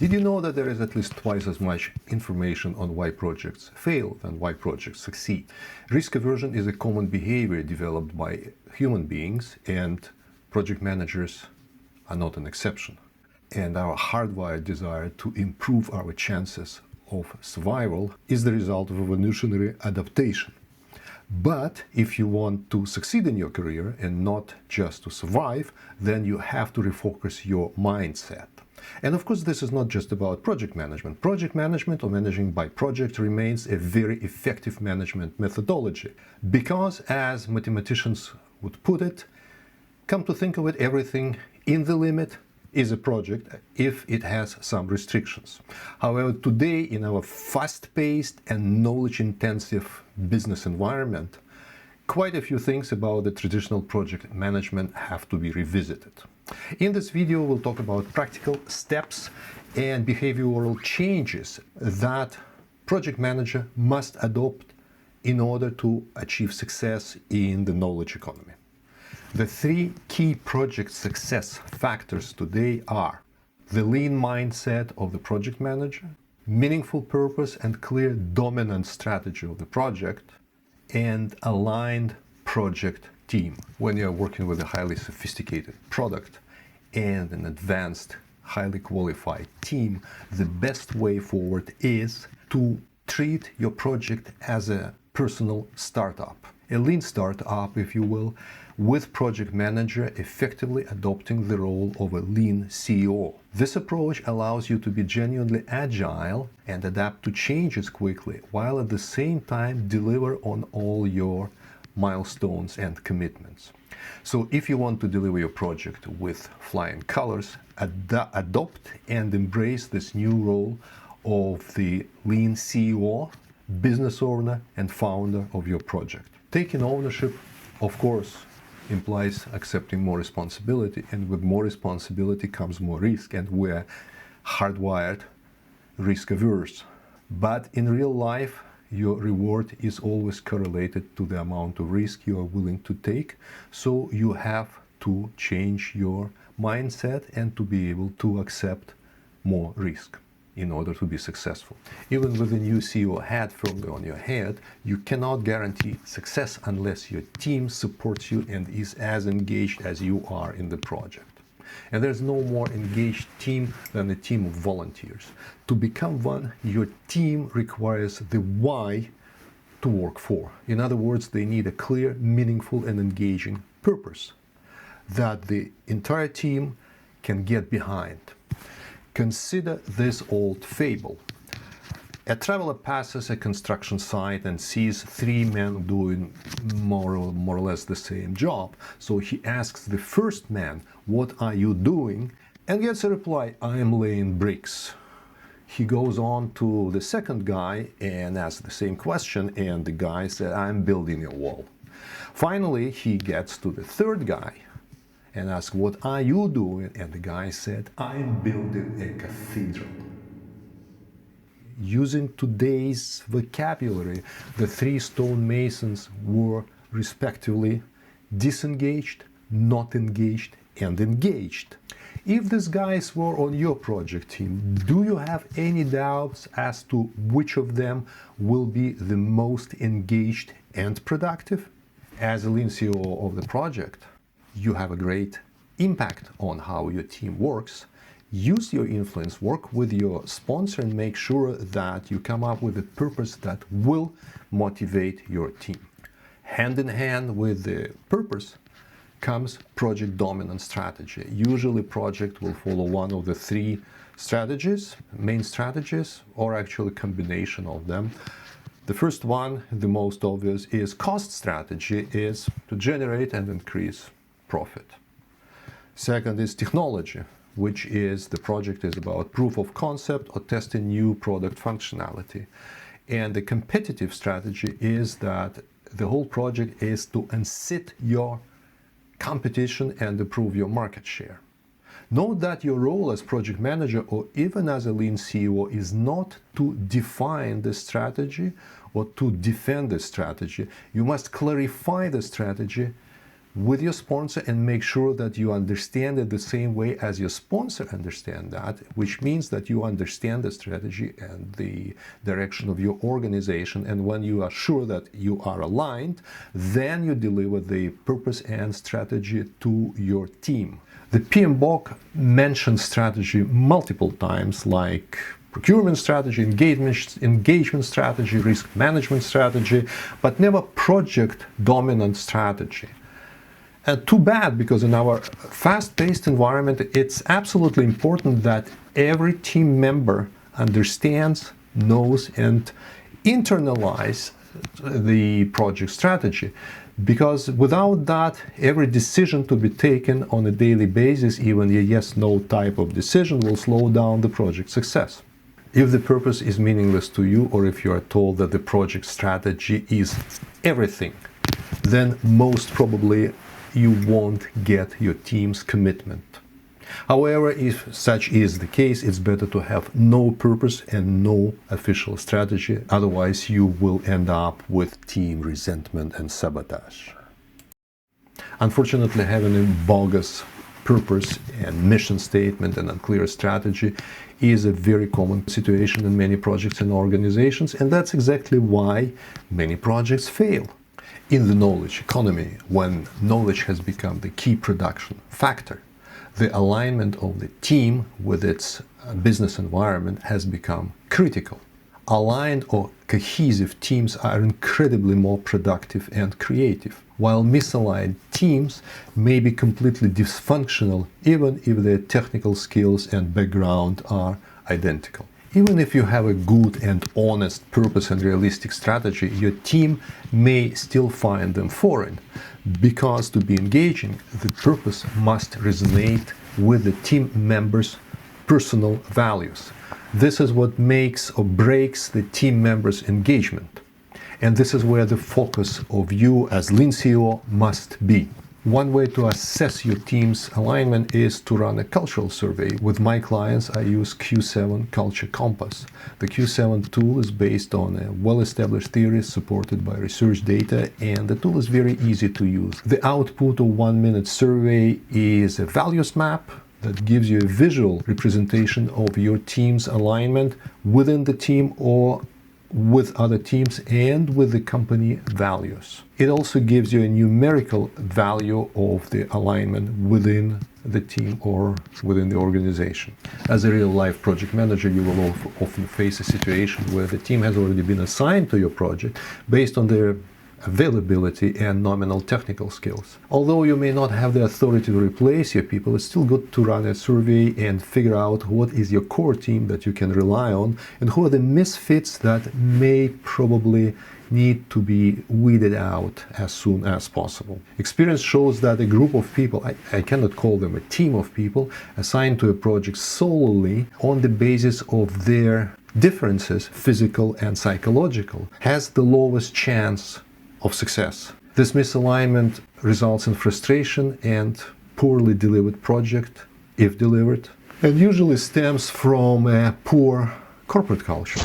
Did you know that there is at least twice as much information on why projects fail than why projects succeed? Risk aversion is a common behavior developed by human beings, and project managers are not an exception. And our hardwired desire to improve our chances of survival is the result of evolutionary adaptation. But if you want to succeed in your career and not just to survive, then you have to refocus your mindset. And of course, this is not just about project management. Project management, or managing by project, remains a very effective management methodology because, as mathematicians would put it, come to think of it, everything in the limit is a project if it has some restrictions. However, today, in our fast-paced and knowledge-intensive business environment, quite a few things about the traditional project management have to be revisited. In this video, we'll talk about practical steps and behavioral changes that project manager must adopt in order to achieve success in the knowledge economy. The three key project success factors today are the lean mindset of the project manager, meaningful purpose and clear dominant strategy of the project, and aligned project team. When you're working with a highly sophisticated product and an advanced, highly qualified team, the best way forward is to treat your project as a personal startup. A lean startup, if you will, with project manager effectively adopting the role of a lean CEO. This approach allows you to be genuinely agile and adapt to changes quickly, while at the same time deliver on all your milestones and commitments. So if you want to deliver your project with flying colors, adopt and embrace this new role of the lean CEO, business owner and founder of your project. Taking ownership, of course, implies accepting more responsibility, and with more responsibility comes more risk, and we're hardwired risk averse. But in real life, your reward is always correlated to the amount of risk you are willing to take, so you have to change your mindset and to be able to accept more risk in order to be successful. Even with a new CEO hat firmly on your head, you cannot guarantee success unless your team supports you and is as engaged as you are in the project. And there's no more engaged team than a team of volunteers. To become one, your team requires the why to work for. In other words, they need a clear, meaningful, and engaging purpose that the entire team can get behind. Consider this old fable. A traveler passes a construction site and sees three men doing more or less the same job. So he asks the first man, "What are you doing?" and gets a reply, "I am laying bricks." He goes on to the second guy and asks the same question, and the guy said, "I'm building a wall." Finally, he gets to the third guy and asked, "What are you doing?" and the guy said, "I'm building a cathedral." Using today's vocabulary, the three stonemasons were respectively disengaged, not engaged, and engaged. If these guys were on your project team, do you have any doubts as to which of them will be the most engaged and productive? As a lean CEO of the project, you have a great impact on how your team works. Use your influence, work with your sponsor, and make sure that you come up with a purpose that will motivate your team. Hand in hand with the purpose comes project dominant strategy. Usually project will follow one of the three strategies, main strategies, or actually a combination of them. The first one, the most obvious, is cost strategy, is to generate and increase profit. Second is technology, which is the project is about proof of concept or testing new product functionality. And the competitive strategy is that the whole project is to unseat your competition and improve your market share. Note that your role as project manager or even as a lean CEO is not to define the strategy or to defend the strategy. You must clarify the strategy with your sponsor and make sure that you understand it the same way as your sponsor understands that, which means that you understand the strategy and the direction of your organization. And when you are sure that you are aligned, then you deliver the purpose and strategy to your team. The PMBOK mentions strategy multiple times, like procurement strategy, engagement strategy, risk management strategy, but never project dominant strategy. And too bad, because in our fast-paced environment, it's absolutely important that every team member understands, knows, and internalize the project strategy. Because without that, every decision to be taken on a daily basis, even a yes-no type of decision, will slow down the project success. If the purpose is meaningless to you, or if you are told that the project strategy is everything, then most probably you won't get your team's commitment. However, if such is the case, it's better to have no purpose and no official strategy. Otherwise, you will end up with team resentment and sabotage. Unfortunately, having a bogus purpose and mission statement and unclear strategy is a very common situation in many projects and organizations, and that's exactly why many projects fail. In the knowledge economy, when knowledge has become the key production factor, the alignment of the team with its business environment has become critical. Aligned or cohesive teams are incredibly more productive and creative, while misaligned teams may be completely dysfunctional even if their technical skills and background are identical. Even if you have a good and honest purpose and realistic strategy, your team may still find them foreign, because to be engaging, the purpose must resonate with the team members' personal values. This is what makes or breaks the team members' engagement. And this is where the focus of you as Lean CEO must be. One way to assess your team's alignment is to run a cultural survey. With my clients, I use Q7 Culture Compass. The Q7 tool is based on a well-established theory supported by research data, and the tool is very easy to use. The output of 1-minute survey is a values map that gives you a visual representation of your team's alignment within the team or with other teams and with the company values. It also gives you a numerical value of the alignment within the team or within the organization. As a real-life project manager, you will often face a situation where the team has already been assigned to your project based on their availability and nominal technical skills. Although you may not have the authority to replace your people, it's still good to run a survey and figure out what is your core team that you can rely on and who are the misfits that may probably need to be weeded out as soon as possible. Experience shows that a group of people, I cannot call them a team of people, assigned to a project solely on the basis of their differences, physical and psychological, has the lowest chance of success. This misalignment results in frustration and poorly delivered project, if delivered, and usually stems from a poor corporate culture.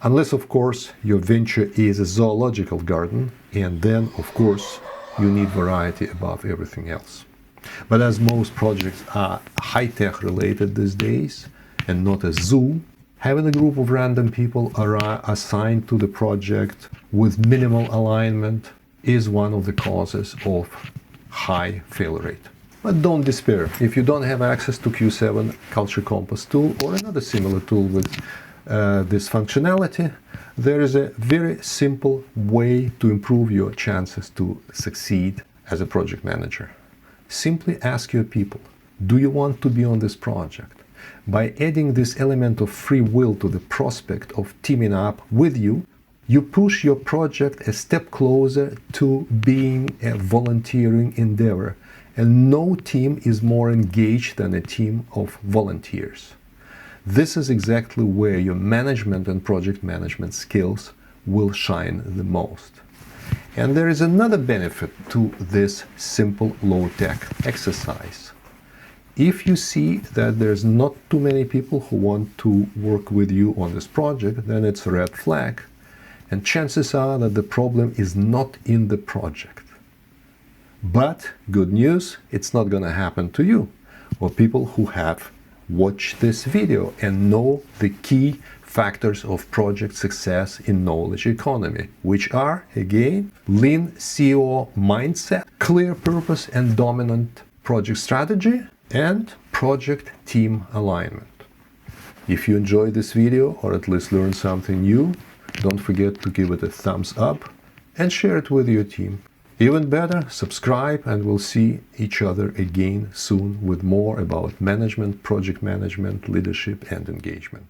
Unless, of course, your venture is a zoological garden, and then, of course, you need variety above everything else. But as most projects are high-tech related these days, and not a zoo, having a group of random people assigned to the project with minimal alignment is one of the causes of high failure rate. But don't despair. If you don't have access to Q7 Culture Compass tool or another similar tool with this functionality, there is a very simple way to improve your chances to succeed as a project manager. Simply ask your people, do you want to be on this project? By adding this element of free will to the prospect of teaming up with you, you push your project a step closer to being a volunteering endeavor, and no team is more engaged than a team of volunteers. This is exactly where your management and project management skills will shine the most. And there is another benefit to this simple low-tech exercise. If you see that there's not too many people who want to work with you on this project, then it's a red flag, and chances are that the problem is not in the project. But good news, it's not going to happen to you or people who have watched this video and know the key factors of project success in knowledge economy, which are, again, lean CEO mindset, clear purpose and dominant project strategy, and project team alignment. If you enjoyed this video or at least learned something new, don't forget to give it a thumbs up and share it with your team. Even better, subscribe, and we'll see each other again soon with more about management, project management, leadership, and engagement.